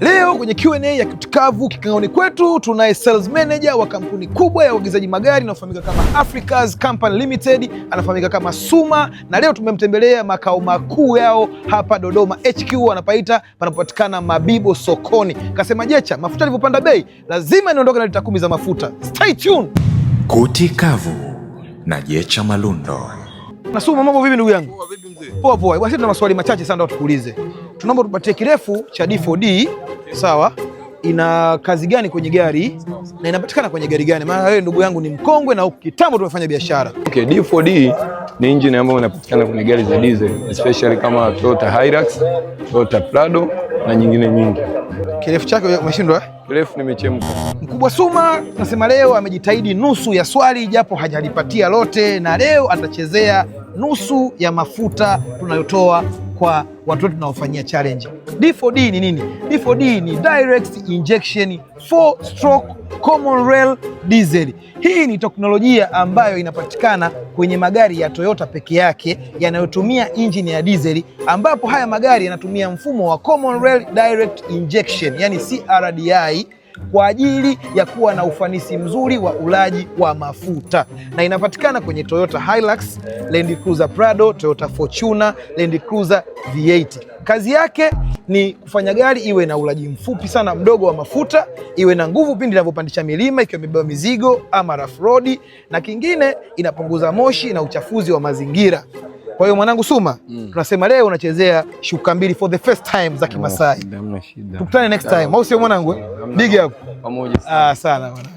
Leo kwenye Q&A ya Kutikavu kikaoni kwetu tunaye sales manager wa kampuni kubwa ya uagizaji magari inayofahamika kama Africas Company Limited, anafahamika kama Suma, na leo tumemtembelea makao makuu yao hapa Dodoma HQ, anapaita panapopatikana Mabibo sokoni. Kasema Jecha, mafuta yalivyopanda bei lazima niondoke na lita 10 za mafuta. Stay tuned. Kutikavu na Jecha Malundo. Na Suma, mambo vipi ndugu yangu? Poa vipi mzee? Poa poa. Basi tuna maswali machache sana tukuulize. Tunaomba tupatie kirefu cha D4D, sawa? Ina kazi gani kwenye gari na inapatikana kwenye gari gani? Maana wewe ndugu yangu ni mkongwe na kitambo tumefanya biashara. Okay, D4D ni engine ambayo inapatikana kwenye gari za diesel, especially kama Toyota Hilux, Toyota Prado na nyingine nyingi. Kirefu chake umeshindwa? Kirefu nimechemka. Mkubwa Suma nasema leo amejitahidi nusu ya swali japo hajalipatia lote, na leo atachezea nusu ya mafuta tunayotoa kwa watu tunaofanyia challenge. D4D ni nini? D4D ni direct injection 4-stroke common rail diesel. Hii ni teknolojia ambayo inapatikana kwenye magari ya Toyota peke yake yanayotumia injini ya diesel, ambapo haya magari yanatumia mfumo wa common rail direct injection, yani CRDI, kwa ajili ya kuwa na ufanisi mzuri wa ulaji wa mafuta, na inapatikana kwenye Toyota Hilux, Land Cruiser Prado, Toyota Fortuner, Land Cruiser V8. Kazi yake ni kufanya gari iwe na ulaji mfupi sana mdogo wa mafuta, iwe na nguvu pindi inavyopandisha milima ikiwa imebeba mizigo ama rough road, na kingine inapunguza moshi na uchafuzi wa mazingira. Kwa hiyo mwanangu Suma, tunasema leo unachezea shuka mbili for the first time za Kimasai. Hamna shida. Tukutane next time. Au sio mwanangu? Big up. Pamoja sana. Sana bwana.